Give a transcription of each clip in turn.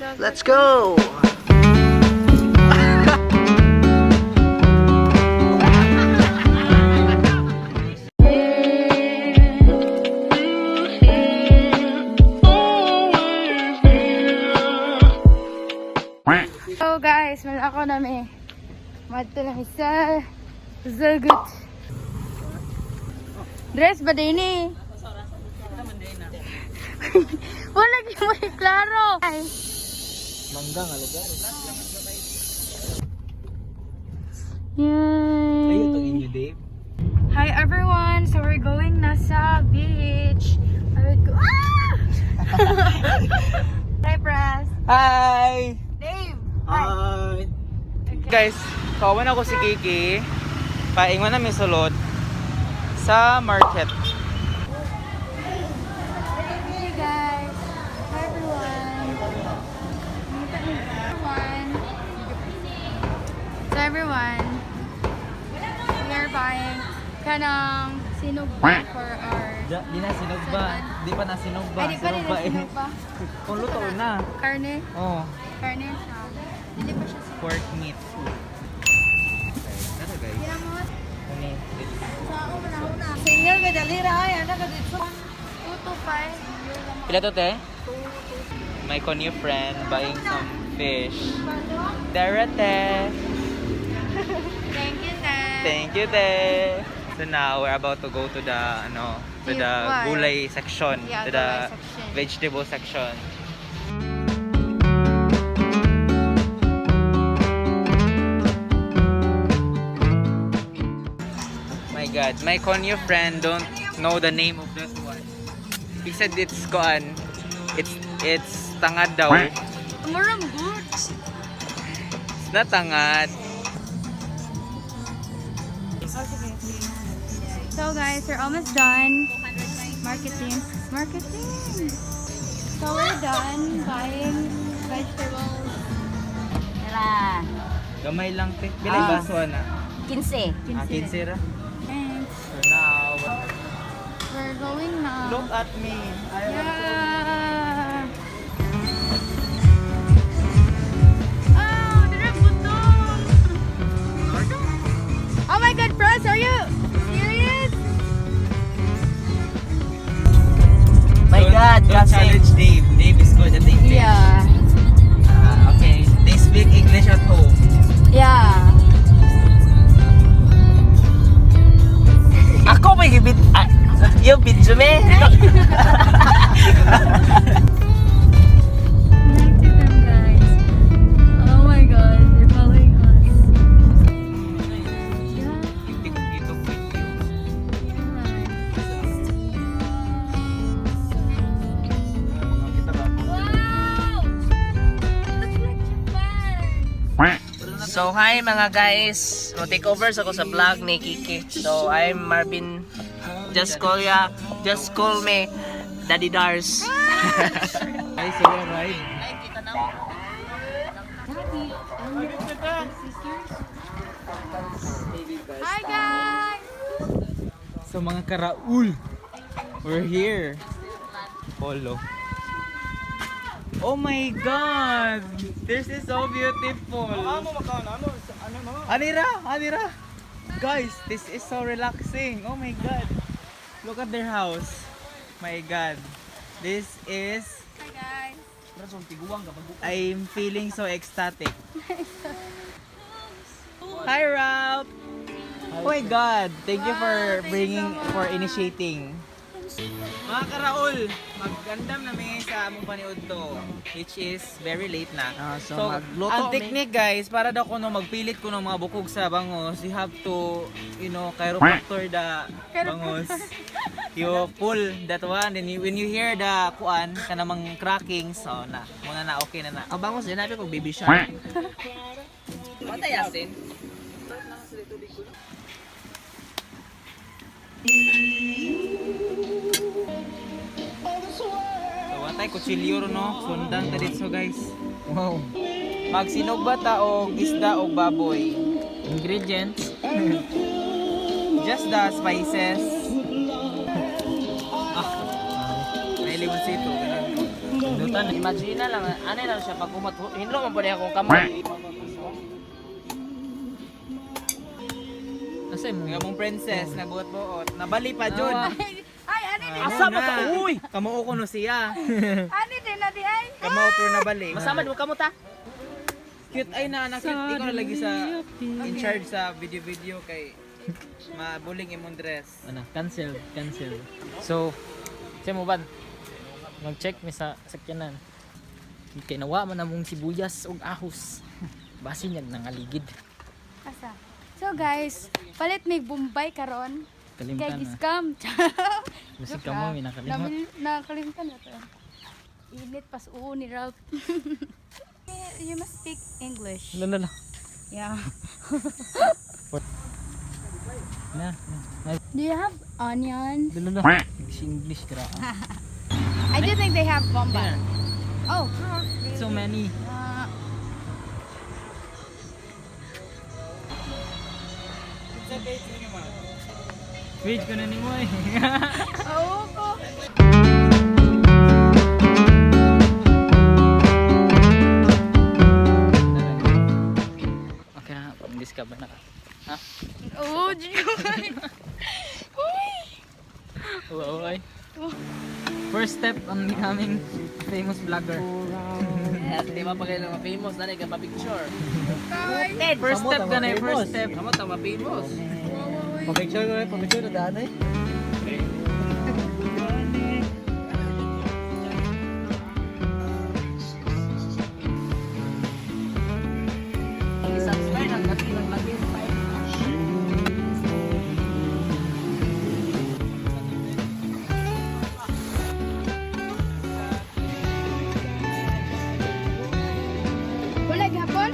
Let's go! So guys, malako na may madto na isa zagut. Dress ba din ni? Wala gyud mo klaro. Ay. Mangga nga lugar. Yay. Ayo to inyo, Dave. Hi everyone, so we're going na sa beach. I would go. Ah! Hi Pras. Hi! Dave. Hi! Okay. Guys, kawan ako si Kiki. Paingon na may sulod sa market. Hey guys. Hi everyone. So everyone, we are buying kanang sinugba for our Di na sinog ba? Di pa na sinog ba? Ay, di pa rin Sinog ba eh? sinugba. Kung luto na. Karne. Oh, Karne siya. Hindi pa siya sinugba. pork meat. Ano guys? Ginamot. Kani, Single medalira ay ana ka dito. 2 to 5. pila to te? My new friend buying some fish. Darate. Thank you, Dad. Thank you, te. So now we're about to go to the What? gulay section, Yeah, to the gulay section. vegetable section. My God, my Konyo friend don't know the name of that one. He said it's koan. It's tangad daw. Murang good. It's not tangad. So guys, we're almost done. Marketing. So we're done buying vegetables. Tara, Gamay lang te. Bilay baso na. 15. 15 ra. And So now, we're going now. look at me. Yeah. Oh, direct butong. Oh my God, Pras, are you serious? My God, don't kasi. challenge Dave. Dave is good at English. Yeah. Okay. They speak English at home. Yeah. Ako may gibit. Yung video me. Nice to them, guys. Oh my God, they're following us. Yeah. Ito with you. Kita ba? Wow! Looks like Japan. So hi mga guys. Take over ako sa vlog ni Kiki. So I'm Marvin. Just call me Daddy Dars. Ay, so we're ride. Hi guys! So mga karaul, we're here. Polo. Oh my God! This is so beautiful. Anira! Guys, this is so relaxing. Oh my God! Look at their house. My God. This is... Hi guys! I'm feeling so ecstatic. Hi, Ralph! Oh my God! Thank you for initiating. Mga karaol, magandam namin sa among paniod to, which is very late na. So, magluto ang mi. technique guys, para daw kuno magpilit ko ng mga bukog sa bangos, you have to, chiropractor the bangos. You pull that one, then when you hear the kuan, kanamang cracking, so muna na, okay na na. Kabangos din natin kung baby shark. Patay asin. So, watay kutsilyo no, sundan ta dito guys. Wow. Magsinog ba ta og isda o baboy? Ingredients. Just the spices. May limonsito, ganun. Tan, imagine na lang, ano lang siya pag umat. Hinlo man pwede akong kamay. Kasi mga mong princess, nabuot-buot. Nabali pa, Jun. Ay, ano din? Asa ba ka? Uy! Kamuo ko no siya. Ano din na di ay? Kamuo pero nabali. Masama mo kamo ta? Cute ay na, nakit. Ikaw na lagi sa in charge sa video-video kay mabuling imong dress. Ano, cancel. So, siya mo ba? Mag-check mi sa sakyanan. Kinawa man namong sibuyas ug ahos. Basi niya nangaligid. Asa? So guys, palit may Bombay karon. Kay Kalimtan na. giskam. Musik ka mo, may nakalimot. Nakalimutan na to. Init pas uo ni Ralph. You must speak English. Lala. Yeah. Na. Do you have onions? Lala. English kira. I do think they have Bombay. Oh. So many. Wait ko na ni mo eh. Oo ko. Okay na, pang-English ka ba na ka? Ha? Oo, Jikoy. Uy. Oo, ay. First step on becoming a famous vlogger. Yes, di ba pag kayo ma-famous, dali ka ma-picture. First step ka na eh, first step. Kamu ta ma-famous. Picture na daan eh. I-subscribe ang kasi ng lagi. Wala gapon?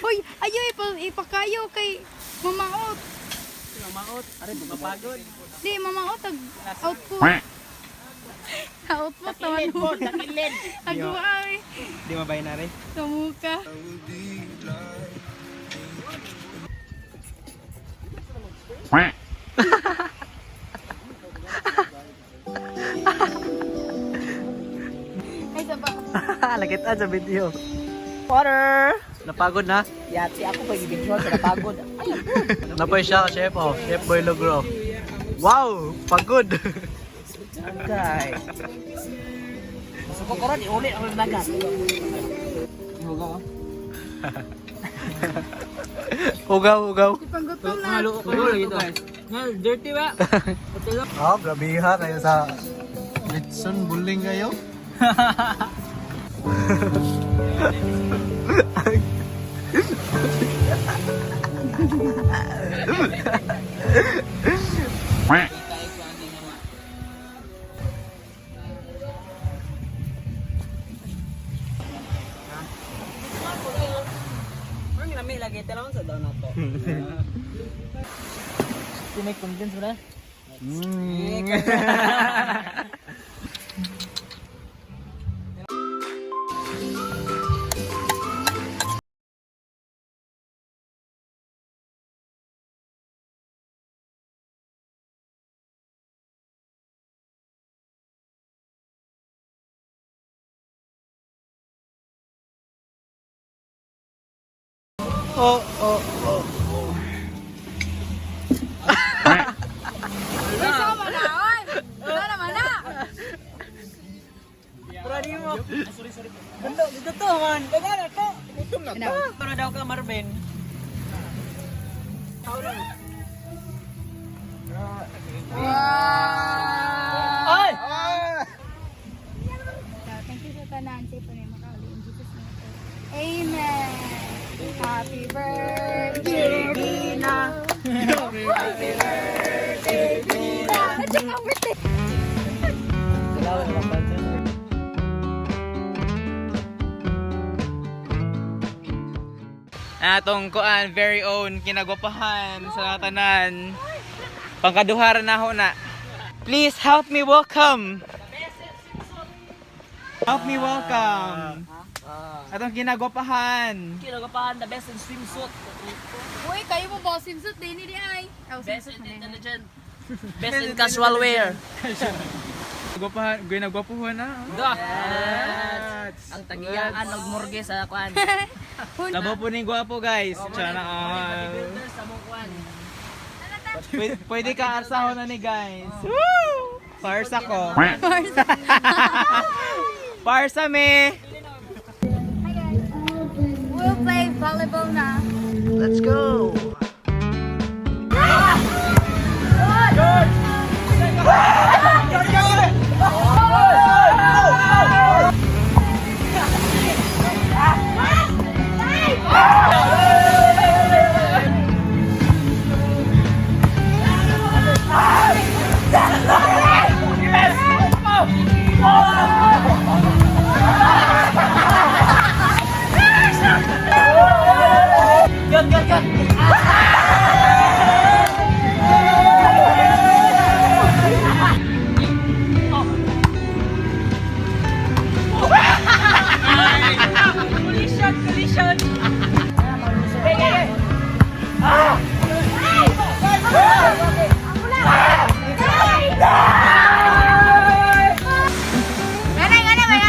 Uy, ayo ipakayo kay mamaot. Mamaot, are mapagod. Di mamaot ag output. Output Takilid po, naman. takilid. Agwaay. Di mabay na rin. Sa muka. Ay, saba. Nakita sa video. Water! Napagod na? Yati ako pag i-video sa napagod. Napoy siya, chef oh. Chef Boy Logro. Wow! Pagod! Okay. Gusto ko karon iulit ang lagat. Ugaw. Ipanggutom na. Dirty ba? Oh, grabe ha kayo sa Litson Buling kayo. May condense mo na? Sama na, oy. Wala naman na. Dito to man. Dagana to. Gutom na to. Para daw ka Marvin. Wow. Ay! Thank you sa tanan. Say po na yung makauli. In Jesus' name. Amen. Happy birthday, Dina. Happy birthday, Dina. At saka birthday. atong kuan very own kinagwapahan sa tanan. Pangkaduharan na ho na. Please help me welcome. Help me welcome. Atong kinagwapahan. Kinagapahan the best in swimsuit. Uy, kayo mo ba swimsuit din ni ay? Best in intelligent. Best in casual wear. Gwapahan, ginagwapuhan na. Ang tagiyaan og morgue sa kuan. Labo po ning gwapo guys. Sana Bodybuilders sa mong kuan. pwede ka arsahon na ni guys. Woo! Parsa ko. Parsa me. Hi guys. We'll play volleyball na. Let's go.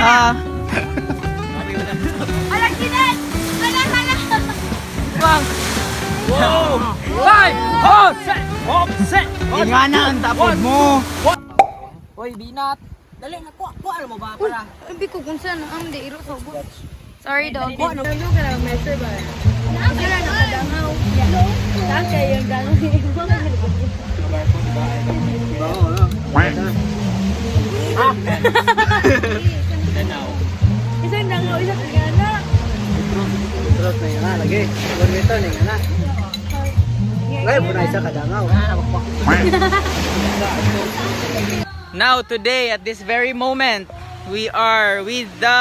Ah. Alam kinet! Hala! Ingana ang tapod mo. Hoy, binat. Dali na ko mo ba para? Hindi ko kung saan ang di iro sa bot. Sorry dog. Ano ka lang measure ba? Ano na nakadangaw? Saka yung gano'n. Isang dangaw, isang tigana. Terus ning ana lagi. Badminton ning ana. Ngay muna isa kadangaw. Now today at this very moment we are with the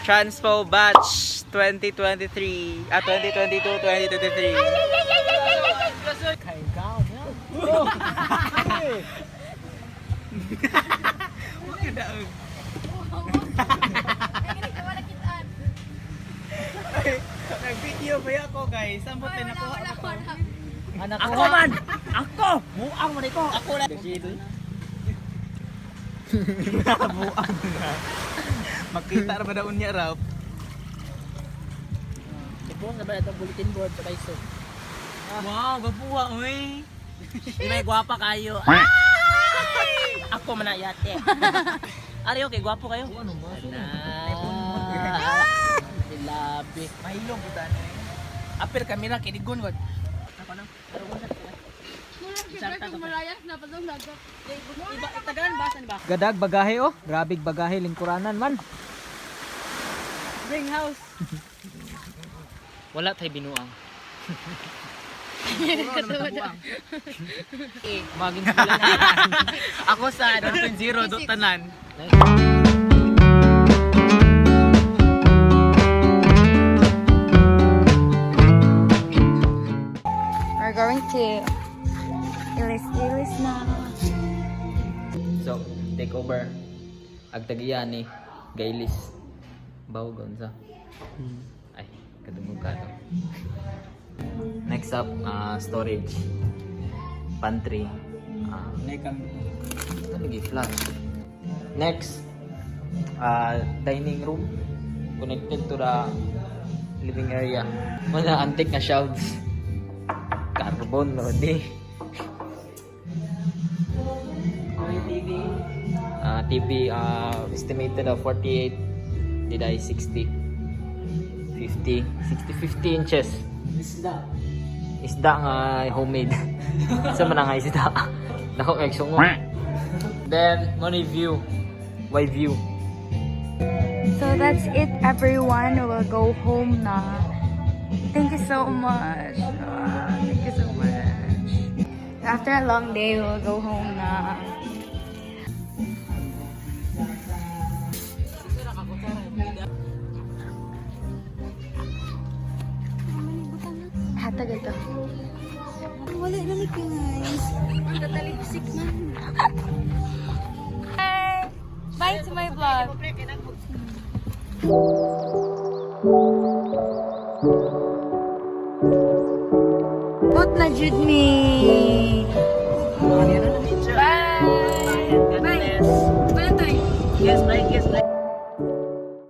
Transpo batch 2023 2022-2023. Nag-video ba ako guys? Sambot na ako. Anak Ako man. Ako. Muang man ko. Ako na. Buang na. Makita ra ba daw niya raw? Ito na ba itong bulletin board sa kaiso? Wow, gapuha oy. Di may gwapa kayo. Ako man na yate. Ari okay, gwapo kayo? Ano ba? Labi. Mahilong kita na. Apir kamera kinigon wag. Ako na. Iba tagaan basan ba? Gadag bagahe oh. Grabig bagahe lingkuranan man. Bring house. Wala tay binuang. Maging sila na. Ako sa 2.0 do tanan. We're going to ilis na. So, take over. Agtagiyan ni Gailis. Bawo gonza. Ay, kadungog ka to. Next up, storage. Pantry. Lagi flash. Next, dining room. Connected to the living area. Mga antique na shelves. Carbon, no? Di. TV estimated of 48 did I 60 inches. Isda nga homemade. Sa man nga isda. Nako kay sungo. Then money view. Wide view. So that's it everyone. We'll go home na. Thank you so much. Thank you so much. After a long day, we'll go home na. dito. Wala na ni guys. Tatalipsik man. Bye! Bye to my vlog. Put na jud me. Bye! Bye! Bye! Yes, bye, yes, bye.